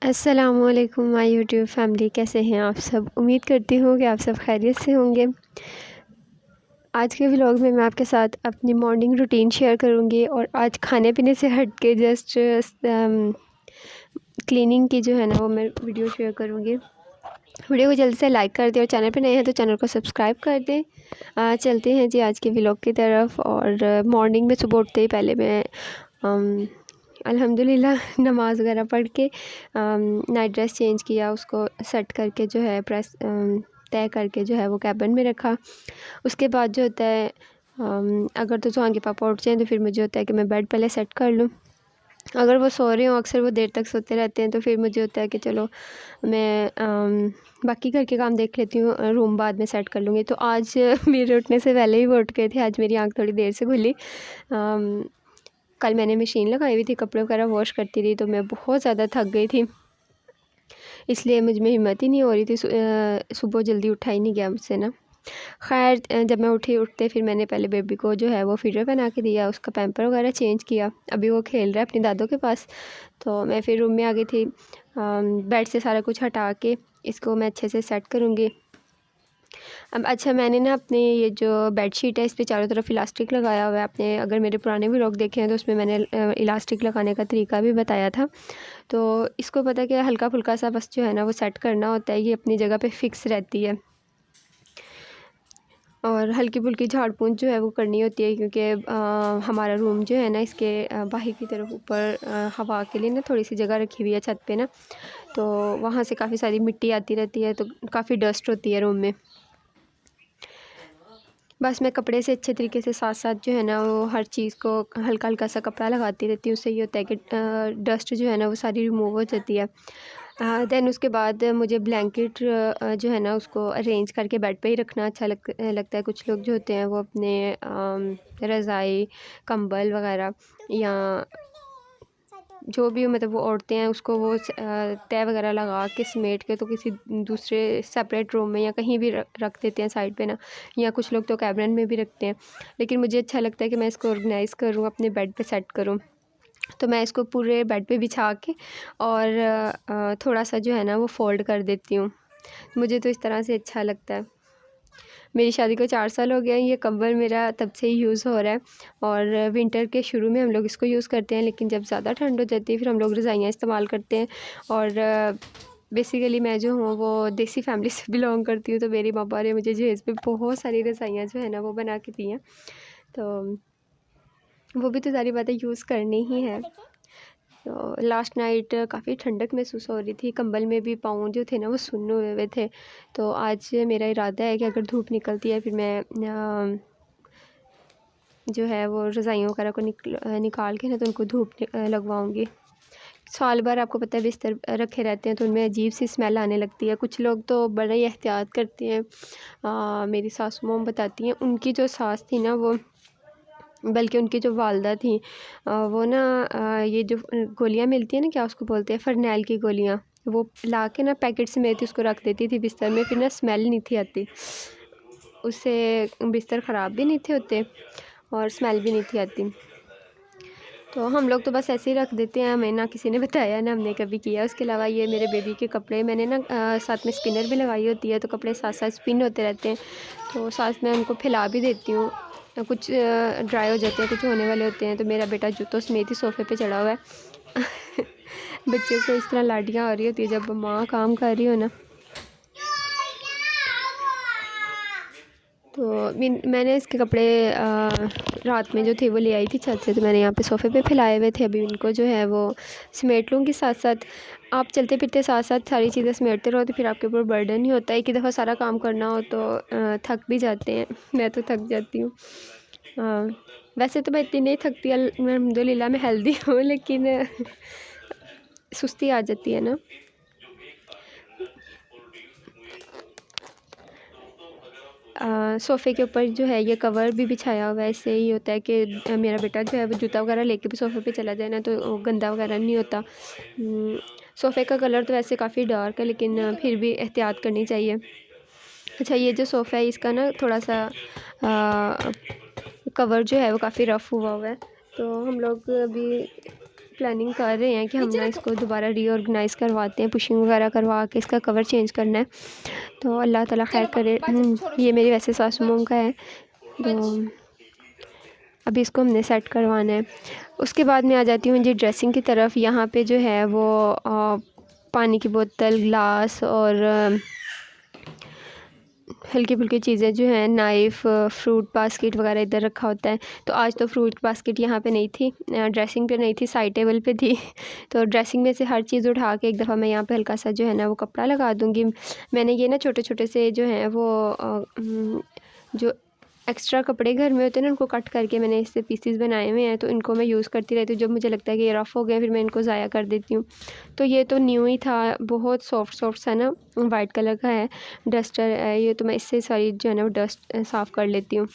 अस्सलामुअलैकुम my YouTube family, कैसे हैं आप सब। उम्मीद करती हूँ कि आप सब खैरियत से होंगे। आज के व्लॉग में मैं आपके साथ अपनी मॉर्निंग रूटीन शेयर करूँगी और आज खाने पीने से हट के जस्ट क्लीनिंग की जो है ना वो मैं वीडियो शेयर करूँगी। वीडियो को जल्दी से लाइक कर दें और चैनल पे नए हैं तो चैनल को सब्सक्राइब कर दें। चलते हैं जी आज के व्लॉग की तरफ। और मॉर्निंग में सुबह उठते ही पहले मैं अल्हम्दुलिल्लाह नमाज़ वगैरह पढ़ के नाइट ड्रेस चेंज किया, उसको सेट करके जो है प्रेस तय करके जो है वो कैबिन में रखा। उसके बाद जो होता है अगर तो सुहान के पापा उठ जाएँ तो फिर मुझे होता है कि मैं बेड पहले सेट कर लूँ। अगर वो सो रहे हों, अक्सर वो देर तक सोते रहते हैं, तो फिर मुझे होता है कि चलो मैं बाकी घर के काम देख लेती हूँ, रूम बाद में सेट कर लूँगी। तो आज मेरे उठने से पहले ही वो उठ गए थे। आज मेरी आँख थोड़ी देर से खुली। कल मैंने मशीन लगाई हुई थी, कपड़े वगैरह वॉश करती रही, तो मैं बहुत ज़्यादा थक गई थी, इसलिए मुझ में हिम्मत ही नहीं हो रही थी। सुबह जल्दी उठा ही नहीं गया मुझसे ना। खैर जब मैं उठते फिर मैंने पहले बेबी को जो है वो फीडर बना के दिया, उसका पैम्पर वगैरह चेंज किया। अभी वो खेल रहा है अपनी दादों के पास। तो मैं फिर रूम में आ गई थी। बेड से सारा कुछ हटा के इसको मैं अच्छे से सेट करूँगी। अब अच्छा, मैंने ना अपने ये जो बेडशीट है इस पे चारों तरफ इलास्टिक लगाया हुआ है। आपने अगर मेरे पुराने व्लॉग देखे हैं तो उसमें मैंने इलास्टिक लगाने का तरीका भी बताया था। तो इसको पता है कि हल्का फुल्का सा बस जो है ना वो सेट करना होता है, ये अपनी जगह पे फिक्स रहती है। और हल्की फुल्की झाड़ पोंछ जो है वो करनी होती है, क्योंकि हमारा रूम जो है ना इसके बाहर की तरफ ऊपर हवा के लिए ना थोड़ी सी जगह रखी हुई है छत पे ना, तो वहाँ से काफ़ी सारी मिट्टी आती रहती है, तो काफ़ी डस्ट होती है रूम में। बस मैं कपड़े से अच्छे तरीके से साथ साथ जो है ना वो हर चीज़ को हल्का हल्का सा कपड़ा लगाती रहती हूँ। उससे ये होता है कि डस्ट जो है ना वो सारी रिमूव हो जाती है। देन उसके बाद मुझे ब्लैंकेट जो है ना उसको अरेंज करके बेड पे ही रखना अच्छा लगता है। कुछ लोग जो होते हैं वो अपने रज़ाई, कंबल वगैरह या जो भी मतलब वो ओढ़ते हैं उसको वो तह वगैरह लगा के समेट के तो किसी दूसरे सेपरेट रूम में या कहीं भी रख देते हैं साइड पे ना, या कुछ लोग तो कैबिनेट में भी रखते हैं। लेकिन मुझे अच्छा लगता है कि मैं इसको ऑर्गेनाइज़ करूँ, अपने बेड पे सेट करूँ। तो मैं इसको पूरे बेड पे बिछा के और थोड़ा सा जो है ना वो फ़ोल्ड कर देती हूँ। मुझे तो इस तरह से अच्छा लगता है। मेरी शादी को 4 साल हो गए हैं। ये कंबल मेरा तब से ही यूज़ हो रहा है और विंटर के शुरू में हम लोग इसको यूज़ करते हैं, लेकिन जब ज़्यादा ठंड हो जाती है फिर हम लोग रज़ाइयाँ इस्तेमाल करते हैं। और बेसिकली मैं जो हूँ वो देसी फैमिली से बिलोंग करती हूँ, तो मेरी मम्मा ने मुझे जहेज़ पे बहुत सारी रज़ाइयाँ जो है ना वो बना के दी हैं, तो वो भी तो सारी बातें यूज़ करनी ही है। तो लास्ट नाइट काफ़ी ठंडक महसूस हो रही थी, कंबल में भी पाँव जो थे ना वो सुन्न हुए हुए थे। तो आज मेरा इरादा है कि अगर धूप निकलती है फिर मैं जो है वो रज़ाइयों वगैरह को निकाल के ना तो उनको धूप लगवाऊँगी। साल भर आपको पता है बिस्तर रखे रहते हैं तो उनमें अजीब सी स्मेल आने लगती है। कुछ लोग तो बड़ा ही एहतियात करते हैं। मेरी सासू माँ बताती हैं, उनकी जो सास थी ना वो, बल्कि उनकी जो वालदा थी वो ना ये जो गोलियाँ मिलती हैं ना, क्या उसको बोलते हैं, फ़रनैल की गोलियाँ, वो ला के ना पैकेट समेत उसको रख देती थी बिस्तर में, फिर ना स्मेल नहीं थी आती उससे, बिस्तर ख़राब भी नहीं थे होते और स्मेल भी नहीं थी आती। तो हम लोग तो बस ऐसे ही रख देते हैं, हमें ना किसी ने बताया ना हमने कभी किया। उसके अलावा ये मेरे बेबी के कपड़े मैंने ना साथ में स्पिनर भी लगाई होती है, तो कपड़े साथ साथ स्पिन होते रहते हैं, तो साथ में उनको फैला भी देती हूँ। कुछ ड्राई हो जाते हैं, कुछ होने वाले होते हैं। तो मेरा बेटा जूतों समेत ही सोफ़े पे चढ़ा हुआ है। बच्चों को इस तरह लाडियाँ आ रही होती है जब माँ काम कर रही हो ना। तो मैंने इसके कपड़े रात में जो थे वो ले आई थी छत से, तो मैंने यहाँ पे सोफ़े पे फैलाए हुए थे। अभी इनको जो है वो समेट लूँगी साथ साथ। आप चलते फिरते साथ साथ सारी चीज़ें समेटते रहो तो फिर आपके ऊपर बर्डन नहीं होता है। एक ही दफ़ा सारा काम करना हो तो थक भी जाते हैं। मैं तो थक जाती हूँ। वैसे तो मैं इतनी नहीं थकती, अल्हम्दुलिल्लाह मैं हेल्दी हूँ, लेकिन सुस्ती आ जाती है ना। सोफ़े के ऊपर जो है ये कवर भी बिछाया हुआ है। इससे ही होता है कि मेरा बेटा जो है वो जूता वगैरह लेके भी सोफ़े पे चला जाए ना तो गंदा वगैरह नहीं होता। सोफ़े का कलर तो वैसे काफ़ी डार्क है, लेकिन फिर भी एहतियात करनी चाहिए। अच्छा, ये जो सोफ़ा है इसका ना थोड़ा सा कवर जो है वो काफ़ी रफ़ हुआ है, तो हम लोग अभी प्लानिंग कर रहे हैं कि हम ना इसको दोबारा रीऑर्गेनाइज़ करवाते हैं, पुशिंग वगैरह करवा के इसका कवर चेंज करना है। तो अल्लाह ताला खैर करे। ये मेरी वैसे सासू मॉम का है, तो अभी इसको हमने सेट करवाना है। उसके बाद मैं आ जाती हूँ जी ड्रेसिंग की तरफ। यहाँ पे जो है वो पानी की बोतल, ग्लास और हल्की फुल्की चीज़ें जो हैं, नाइफ़, फ्रूट बास्केट वगैरह इधर रखा होता है। तो आज तो फ्रूट बास्केट यहाँ पे नहीं थी, ड्रेसिंग पे नहीं थी, साइड टेबल पे थी। तो ड्रेसिंग में से हर चीज़ उठा के एक दफ़ा मैं यहाँ पे हल्का सा जो है ना वो कपड़ा लगा दूँगी। मैंने ये ना छोटे छोटे से जो हैं वो जो एक्स्ट्रा कपड़े घर में होते हैं ना, उनको कट करके मैंने इससे पीसीस बनाए हुए हैं। तो इनको मैं यूज़ करती रहती हूँ। जब मुझे लगता है कि ये रफ़ हो गए फिर मैं इनको ज़ाया कर देती हूँ। तो ये तो न्यू ही था, बहुत सॉफ्ट सा ना वाइट कलर का है, डस्टर है ये। तो मैं इससे सारी जो है ना वो डस्ट साफ़ कर लेती हूँ।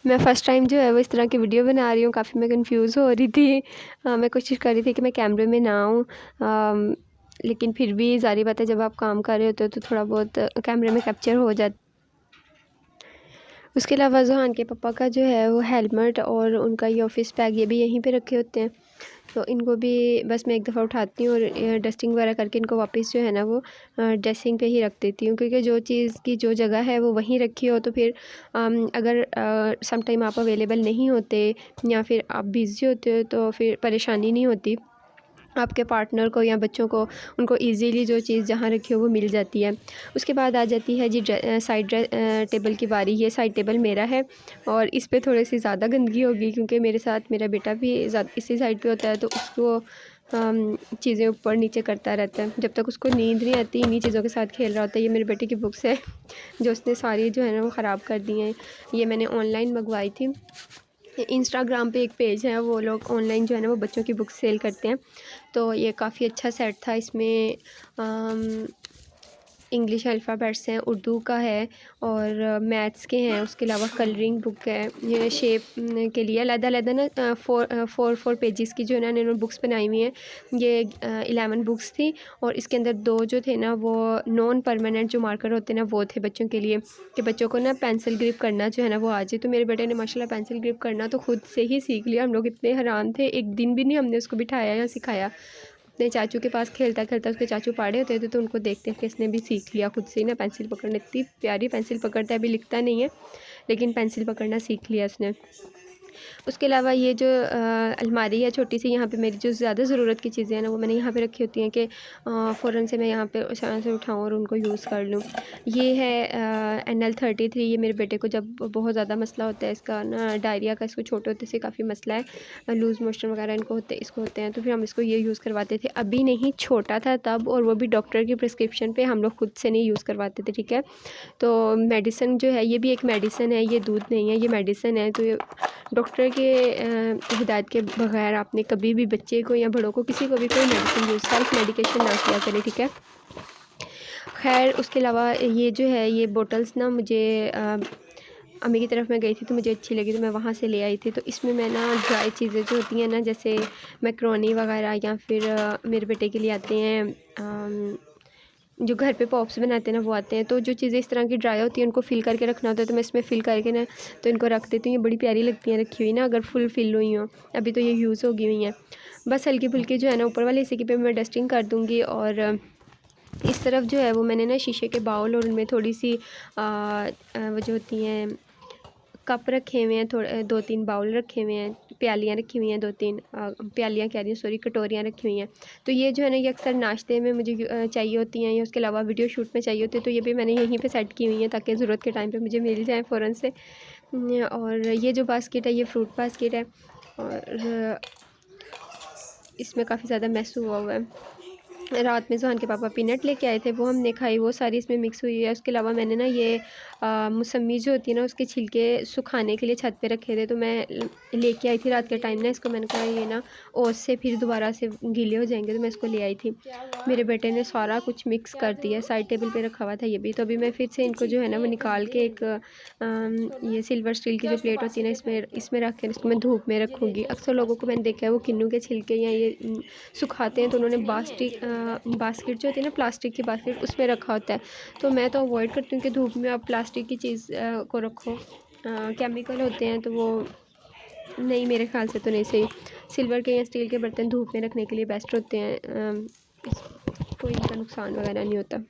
मैं फ़र्स्ट टाइम जो है वो इस तरह की वीडियो बना रही हूँ, काफ़ी मैं कंफ्यूज़ हो रही थी। मैं कोशिश कर रही थी कि मैं कैमरे में ना आऊँ, लेकिन फिर भी ज़ाहिर बात है जब आप काम कर रहे होते हो तो थोड़ा बहुत कैमरे में कैप्चर हो जाता। उसके अलावा ज़ुहान के पापा का जो है वो हेलमेट और उनका ये ऑफ़िस बैग ये भी यहीं पे रखे होते हैं। तो इनको भी बस मैं एक दफ़ा उठाती हूँ और डस्टिंग वगैरह करके इनको वापस जो है ना वो ड्रेसिंग पे ही रख देती हूँ, क्योंकि जो चीज़ की जो जगह है वो वहीं रखी हो तो फिर अगर सम टाइम आप अवेलेबल नहीं होते या फिर आप बिज़ी होते हो तो फिर परेशानी नहीं होती आपके पार्टनर को या बच्चों को, उनको इजीली जो चीज़ जहाँ रखी हो वो मिल जाती है। उसके बाद आ जाती है जी साइड टेबल की बारी। ये साइड टेबल मेरा है और इस पे थोड़ी सी ज़्यादा गंदगी होगी, क्योंकि मेरे साथ मेरा बेटा भी इसी साइड पे होता है, तो उसको चीज़ें ऊपर नीचे करता रहता है। जब तक उसको नींद नहीं आती इन्हीं चीज़ों के साथ खेल रहा होता है। ये मेरे बेटे की बुक्स है जो उसने सारी जो है ना वो ख़राब कर दी हैं। ये मैंने ऑनलाइन मंगवाई थी। इंस्टाग्राम पे एक पेज है, वो लोग ऑनलाइन जो है ना वो बच्चों की बुक सेल करते हैं। तो ये काफ़ी अच्छा सेट था। इसमें इंग्लिश अल्फ़ाबेट्स हैं, उर्दू का है और मैथ्स के हैं। उसके अलावा कलरिंग बुक है, ये शेप के लिए अलग-अलग ना 4 पेजेस की जो है ना इन्होंने बुक्स बनाई हुई हैं। ये 11 बुक्स थी और इसके अंदर 2 जो थे ना वो नॉन परमानेंट जो मार्कर होते हैं ना वो थे बच्चों के लिए, कि बच्चों को ना पेंसिल ग्रिप करना जो है ना वो आ जाए। तो मेरे बेटे ने माशाल्लाह पेंसिल ग्रिप करना तो खुद से ही सीख लिया। हम लोग इतने हैरान थे, एक दिन भी नहीं हमने उसको बिठाया या सिखाया। अपने चाचू के पास खेलता खेलता उसके चाचू पाड़े होते थे तो उनको देखते कि इसने भी सीख लिया खुद से ही ना पेंसिल पकड़ना। इतनी प्यारी पेंसिल पकड़ता है, अभी लिखता नहीं है लेकिन पेंसिल पकड़ना सीख लिया उसने। उसके अलावा ये जो अलमारी है छोटी सी, यहाँ पे मेरी जो ज़्यादा ज़रूरत की चीज़ें हैं ना वो मैंने यहाँ पे रखी होती हैं कि फ़ौरन से मैं यहाँ पे अचानक से उठाऊँ और उनको यूज़ कर लूँ। ये है NL33। ये मेरे बेटे को जब बहुत ज़्यादा मसला होता है इसका ना डायरिया का, इसको छोटे होते से काफ़ी मसला है, लूज़ मोशन वगैरह इसको होते हैं, तो फिर हम इसको ये यूज़ करवाते थे। अभी नहीं, छोटा था तब, और वो भी डॉक्टर की प्रिस्क्रिप्शन पे, हम लोग खुद से नहीं यूज़ करवाते थे, ठीक है। तो मेडिसिन जो है ये भी एक मेडिसिन है, ये दूध नहीं है, ये मेडिसिन है। तो ये डॉक्टर के हिदायत के बगैर आपने कभी भी बच्चे को या बड़ों को किसी को भी कोई मेडिसिन यूज़, सेल्फ मेडिकेशन ना किया करें, ठीक है। खैर उसके अलावा ये जो है ये बोटल्स ना मुझे अम्मी की तरफ मैं गई थी तो मुझे अच्छी लगी तो मैं वहाँ से ले आई थी। तो इसमें मैं ना ड्राई चीज़ें जो होती हैं ना, जैसे मैक्रोनी वगैरह, या फिर मेरे बेटे के लिए आते हैं जो घर पे पॉप्स बनाते हैं ना वो आते हैं। तो जो चीज़ें इस तरह की ड्राई होती हैं उनको फ़िल करके रखना होता है, तो मैं इसमें फ़िल करके ना तो इनको रख देती हूँ। ये बड़ी प्यारी लगती हैं रखी हुई ना, अगर फुल फ़िल हुई हों। अभी तो ये यूज़ होगी हुई हैं। बस हल्की फुल्की जो है ना ऊपर वाले हिस्से की पे मैं डस्टिंग कर दूँगी। और इस तरफ जो है वो मैंने ना शीशे के बाउल और उनमें थोड़ी सी वो जो होती हैं कप रखे हुए हैं, थोड़े 2-3 बाउल रखे हुए हैं, प्यालियाँ रखी हुई हैं, 2-3 प्यालियाँ कह रही हूँ सॉरी, कटोरियाँ रखी हुई हैं। तो ये जो है ना ये अक्सर नाश्ते में मुझे चाहिए होती हैं, या उसके अलावा वीडियो शूट में चाहिए होती है। तो ये भी मैंने यहीं पे सेट की हुई हैं ताकि ज़रूरत के टाइम पे मुझे मिल जाए फ़ौरन से। और ये जो बास्केट है ये फ्रूट बास्केट है और इसमें काफ़ी ज़्यादा मैस हुआ है। रात में ज़ुहान के पापा पीनट लेके आए थे, वो हमने खाई, वो सारी इसमें मिक्स हुई है। उसके अलावा मैंने ना ये मौसम्मी जो होती है ना उसके छिलके सुखाने के लिए छत पे रखे थे, तो मैं लेके आई थी रात के टाइम ना इसको। मैंने कहा ये ना ओस से फिर दोबारा से गीले हो जाएंगे, तो मैं इसको ले आई थी। मेरे बेटे ने सारा कुछ मिक्स कर दिया, साइड टेबल पे रखा हुआ था ये भी। तो अभी मैं फिर से इनको जो है ना वो निकाल के एक ये सिल्वर स्टील की जो प्लेट होती है ना इसमें रख कर इसको मैं धूप में रखूँगी। अक्सर लोगों को मैंने देखा है वो किन्नू के छिलके या ये सुखाते हैं तो उन्होंने बास्केट जो होती है ना प्लास्टिक की बास्केट उसमें रखा होता है। तो मैं तो अवॉइड करती हूँ कि धूप में आप प्लास्टिक की चीज़ को रखो, केमिकल होते हैं तो वो नहीं, मेरे ख़्याल से तो नहीं सही। सिल्वर के या स्टील के बर्तन धूप में रखने के लिए बेस्ट होते हैं। कोई इनका नुकसान वगैरह नहीं होता।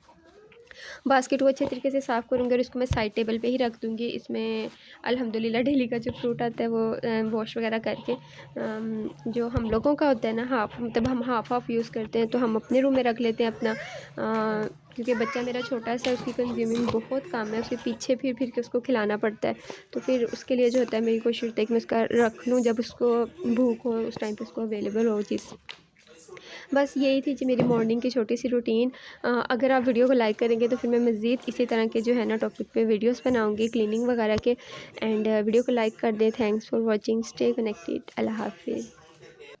बास्केट को अच्छे तरीके से साफ़ करूँगी और इसको मैं साइड टेबल पे ही रख दूँगी। इसमें अल्हम्दुलिल्लाह डेली का जो फ्रूट आता है वो वॉश वगैरह करके जो हम लोगों का होता है ना हाफ़, मतलब हम हाफ़ यूज़ करते हैं, तो हम अपने रूम में रख लेते हैं अपना, क्योंकि बच्चा मेरा छोटा सा है, उसकी कंज्यूमिंग बहुत कम है, उसके पीछे फिर के उसको खिलाना पड़ता है। तो फिर उसके लिए जो होता है मेरी कोशिश होती है कि मैं उसका रख लूँ, जब उसको भूख हो उस टाइम पे उसको अवेलेबल हो चीज़। बस यही थी जी मेरी मॉर्निंग की छोटी सी रूटीन। अगर आप वीडियो को लाइक करेंगे तो फिर मैं मज़ीद इसी तरह के जो है ना टॉपिक पे वीडियोस बनाऊंगी क्लीनिंग वगैरह के। एंड वीडियो को लाइक कर दें। Thanks for watching. Stay connected. अल्लाह हाफिज़।